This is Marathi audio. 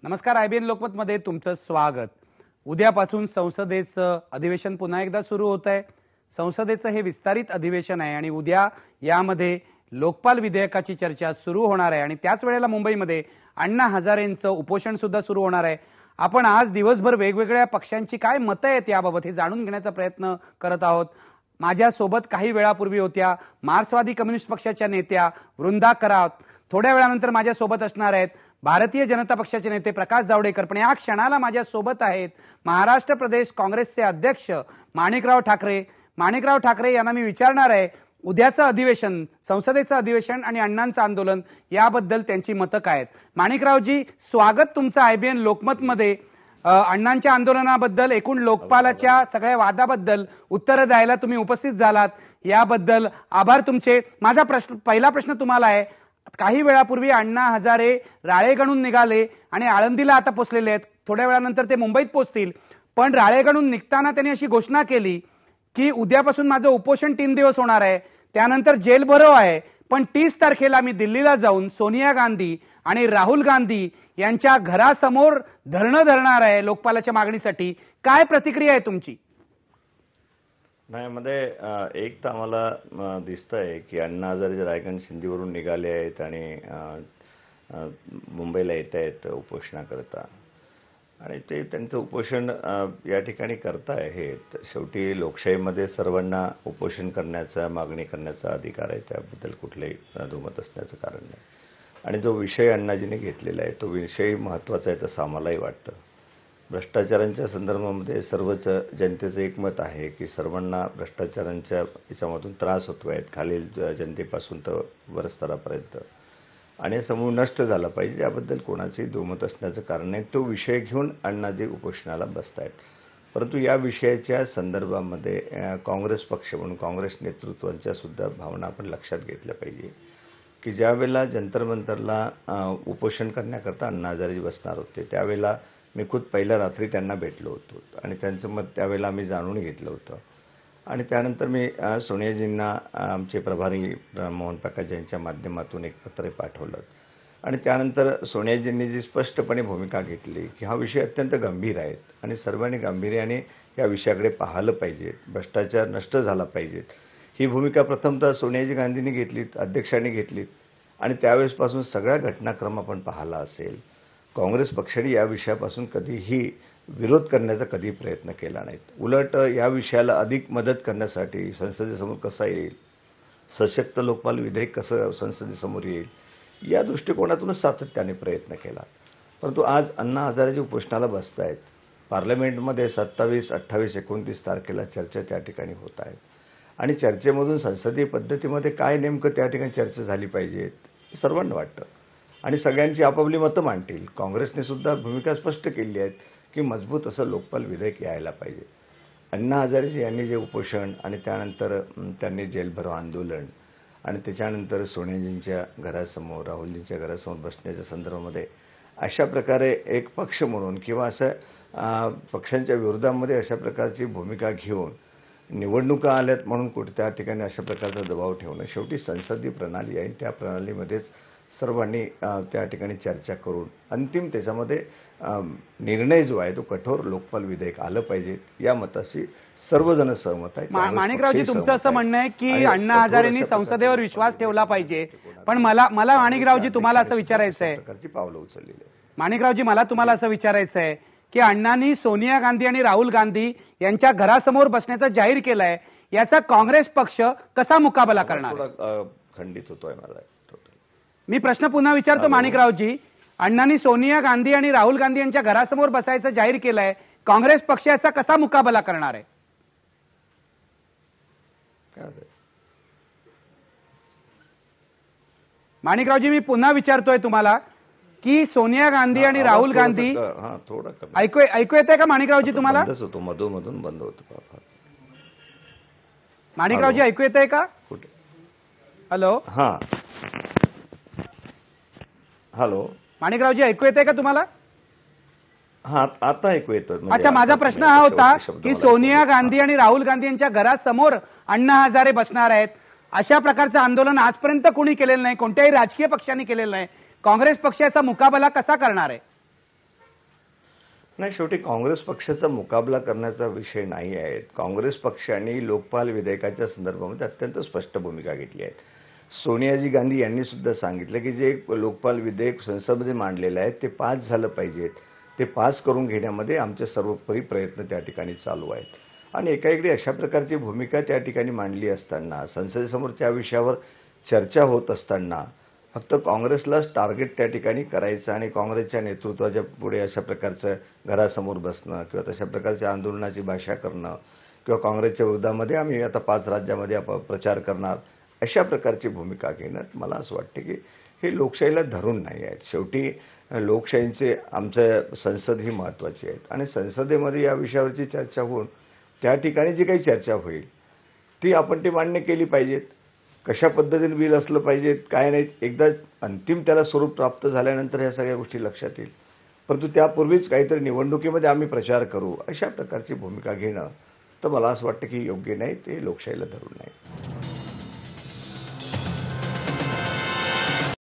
नमस्कार. IBN लोकमतमध्ये तुमचं स्वागत. उद्यापासून संसदेचं अधिवेशन पुन्हा एकदा सुरू होत आहे. संसदेचं हे विस्तारित अधिवेशन आहे आणि उद्या यामध्ये लोकपाल विधेयकाची चर्चा सुरू होणार आहे आणि त्याच वेळेला मुंबईमध्ये अण्णा हजारेंचं उपोषण सुद्धा सुरू होणार आहे. आपण आज दिवसभर वेगवेगळ्या पक्षांची काय मतं आहेत याबाबत हे जाणून घेण्याचा प्रयत्न करत आहोत. माझ्यासोबत काही वेळापूर्वी होत्या मार्क्सवादी कम्युनिस्ट पक्षाच्या नेत्या वृंदा करात. थोड्या वेळानंतर माझ्यासोबत असणार आहेत भारतीय जनता पक्षाचे नेते प्रकाश जावडेकर. पण या क्षणाला माझ्यासोबत आहेत महाराष्ट्र प्रदेश काँग्रेसचे अध्यक्ष माणिकराव ठाकरे. माणिकराव ठाकरे यांना मी विचारणार आहे उद्याचं अधिवेशन, संसदेचं अधिवेशन आणि अण्णांचं आंदोलन याबद्दल त्यांची मतं काय आहेत. माणिकरावजी, स्वागत तुमचं IBN लोकमतमध्ये. अण्णांच्या आंदोलनाबद्दल, एकूण लोकपालाच्या सगळ्या वादाबद्दल उत्तरं द्यायला तुम्ही उपस्थित झालात याबद्दल आभार तुमचे. माझा पहिला प्रश्न तुम्हाला आहे, काही वेळापूर्वी अण्णा हजारे राळेगणून निघाले आणि आळंदीला आता पोहोचलेले आहेत. थोड्या वेळानंतर ते मुंबईत पोहोचतील. पण राळेगणून निघताना त्यांनी अशी घोषणा केली की उद्यापासून माझं उपोषण 3 दिवस होणार आहे, त्यानंतर जेल भरो आहे, पण 30 तारखेला मी दिल्लीला जाऊन सोनिया गांधी आणि राहुल गांधी यांच्या घरासमोर धरणं धरणार आहे लोकपालाच्या मागणीसाठी. काय प्रतिक्रिया आहे तुमची? नाही, मध्ये एक तर आम्हाला दिसतंय की अण्णा हजारे रायगड सिंधीवरून निघाले आहेत आणि मुंबईला येत आहेत उपोषणाकरता आणि ते त्यांचं उपोषण या ठिकाणी करताय. हे शेवटी लोकशाहीमध्ये सर्वांना उपोषण करण्याचा, मागणी करण्याचा अधिकार आहे, त्याबद्दल कुठलंही दुमत असण्याचं कारण नाही. आणि जो विषय अण्णाजींनी घेतलेला आहे तो विषय महत्त्वाचा आहे तसं आम्हालाही वाटतं. भ्रष्टाचारांच्या संदर्भामध्ये सर्वच जनतेचं एकमत आहे की सर्वांना भ्रष्टाचारांच्या याच्यामधून त्रास होतो आहेत, खालील जनतेपासून तर वरस्तरापर्यंत, आणि समूह नष्ट झाला पाहिजे याबद्दल कोणाचंही दुमत असण्याचं कारण नाही. तो विषय घेऊन अण्णाजी उपोषणाला बसतायत. परंतु या विषयाच्या संदर्भामध्ये काँग्रेस पक्ष म्हणून काँग्रेस नेतृत्वाच्या सुद्धा भावना आपण लक्षात घेतल्या पाहिजे की ज्यावेळेला जंतर मंतरला उपोषण करण्याकरता अण्णा हजारे बसणार होते त्यावेळेला मी खुद पहिल्या रात्री त्यांना भेटलो होतो आणि त्यांचं मत त्यावेळेला आम्ही जाणून घेतलं होतं. आणि त्यानंतर मी सोनियाजींना आमचे प्रभारी मोहन प्रकाश यांच्या माध्यमातून एक पत्र पाठवलं आणि त्यानंतर सोनियाजींनी जी स्पष्टपणे भूमिका घेतली की हा विषय अत्यंत गंभीर आहे आणि सर्वांनी गांभीर्याने या विषयाकडे पाहिलं पाहिजे, भ्रष्टाचार नष्ट झाला पाहिजेत, ही भूमिका प्रथमतः सोनियाजी गांधींनी घेतलीत, अध्यक्षांनी घेतलीत. आणि त्यावेळेसपासून सगळा घटनाक्रम आपण पाहिला असेल, काँग्रेस पक्षाने या विषयापासून कधीही विरोध करण्याचा कधी प्रयत्न केला नाही. उलट या विषयाला अधिक मदत करण्यासाठी संसदेसमोर कसा येईल, सशक्त लोकपाल विधेयक कसं संसदेसमोर येईल, या दृष्टिकोनातूनच सातत्याने प्रयत्न केला. परंतु आज अण्णा हजारे उपोषणाला बसत आहेत. पार्लमेंटमध्ये 27, 28, 29 तारखेला चर्चा त्या ठिकाणी होत आहेत आणि चर्चेमधून संसदीय पद्धतीमध्ये काय नेमकं त्या ठिकाणी चर्चा झाली पाहिजे सर्वांना वाटतं आणि सगळ्यांची आपापली मतं मांडतील. काँग्रेसने सुद्धा भूमिका स्पष्ट केली आहे की मजबूत असं लोकपाल विधेयक यायला पाहिजे. अण्णा हजारे यांनी जे उपोषण आणि त्यानंतर त्यांनी जेल भरो आंदोलन आणि त्याच्यानंतर सोनियाजींच्या घरासमोर, राहुलजींच्या घरासमोर बसण्याच्या संदर्भामध्ये अशा प्रकारे एक पक्ष म्हणून किंवा असं पक्षांच्या विरोधामध्ये अशा प्रकारची भूमिका घेऊन निवडणुका आल्यात म्हणून कुठे त्या ठिकाणी अशा प्रकारचा दबाव ठेवणं, शेवटी संसदीय प्रणाली आहे त्या प्रणालीमध्येच सर्वांनी त्या ठिकाणी चर्चा करून अंतिम त्याच्यामध्ये निर्णय जो आहे तो कठोर लोकपाल विधेयक आलं पाहिजे या मताशी सर्वजण सहमत आहेत. माणिकरावजी, तुमचं असं म्हणणं आहे की अण्णा हजारेंनी संसदेवर विश्वास ठेवला पाहिजे. पण मला माणिकरावजी तुम्हाला असं विचारायचं आहे, प्रकारची पावलं उचललेली आहे. माणिकरावजी मला तुम्हाला असं विचारायचं आहे की अण्णांनी सोनिया गांधी आणि राहुल गांधी यांच्या घरासमोर बसण्याचं जाहीर केलंय, याचा काँग्रेस पक्ष कसा मुकाबला करणार? खंडित होतोय मला. मी प्रश्न पुन्हा विचारतो माणिकरावजी, अण्णांनी सोनिया गांधी आणि राहुल गांधी यांच्या घरासमोर बसायचं जाहीर केलंय, काँग्रेस पक्ष याचा कसा मुकाबला करणार आहे? माणिकरावजी, मी पुन्हा विचारतोय तुम्हाला की सोनिया गांधी आणि राहुल गांधी, ऐकू येतंय का माणिकरावजी तुम्हाला? मधून बंद होतो. माणिकरावजी ऐकू येतंय का? हॅलो. हा, हॅलो. माणिकरावजी ऐकू येतंय का तुम्हाला? हा, आता ऐकू येतोय. अच्छा, माझा प्रश्न हा होता की सोनिया गांधी आणि राहुल गांधी यांच्या घरासमोर अण्णा हजारे बसणार आहेत, अशा प्रकारचं आंदोलन आजपर्यंत कोणी केलेलं नाही, कोणत्याही राजकीय पक्षाने केलेलं नाही. काँग्रेस पक्षाचा मुकाबला कसा करणार आहे? नाही, शेवटी काँग्रेस पक्षाचा मुकाबला करण्याचा विषय नाही आहे. काँग्रेस पक्षाने लोकपाल विधेयकाच्या संदर्भामध्ये अत्यंत स्पष्ट भूमिका घेतली आहे. सोनियाजी गांधी यांनी सुद्धा सांगितलं की जे लोकपाल विधेयक संसदेमध्ये मांडलेलं आहे ते पास झालं पाहिजेत. ते पास करून घेण्यामध्ये आमचे सर्वोपरी प्रयत्न त्या ठिकाणी चालू आहेत. आणि एकाएकी अशा प्रकारची भूमिका त्या ठिकाणी मांडली असताना, संसदेसमोर त्या विषयावर चर्चा होत असताना फक्त काँग्रेसलाच टार्गेट त्या ठिकाणी करायचं आणि काँग्रेसच्या नेतृत्वाच्या पुढे अशा प्रकारचं घरासमोर बसणं किंवा तशा प्रकारच्या आंदोलनाची भाषा करणं किंवा काँग्रेसच्या विरोधामध्ये आम्ही आता 5 राज्यामध्ये प्रचार करणार, अशा प्रकारची भूमिका घेणं मला असं वाटतं की हे लोकशाहीला धरून नाही आहेत. शेवटी लोकशाहीचे आमचं संसद ही महत्त्वाची आहे आणि संसदेमध्ये या विषयावरची चर्चा होऊन त्या ठिकाणी जी काही चर्चा होईल ती आपण ती मान्य केली पाहिजेत. कशा पद्धतीने बिल असलं पाहिजे, काय नाही, एकदा अंतिम त्याला स्वरूप प्राप्त झाल्यानंतर ह्या सगळ्या गोष्टी लक्षात येईल. परंतु त्यापूर्वीच काहीतरी निवडणुकीमध्ये आम्ही प्रचार करू, अशा प्रकारची भूमिका घेणं तर मला असं वाटतं की योग्य नाही, ते लोकशाहीला धरून नाही.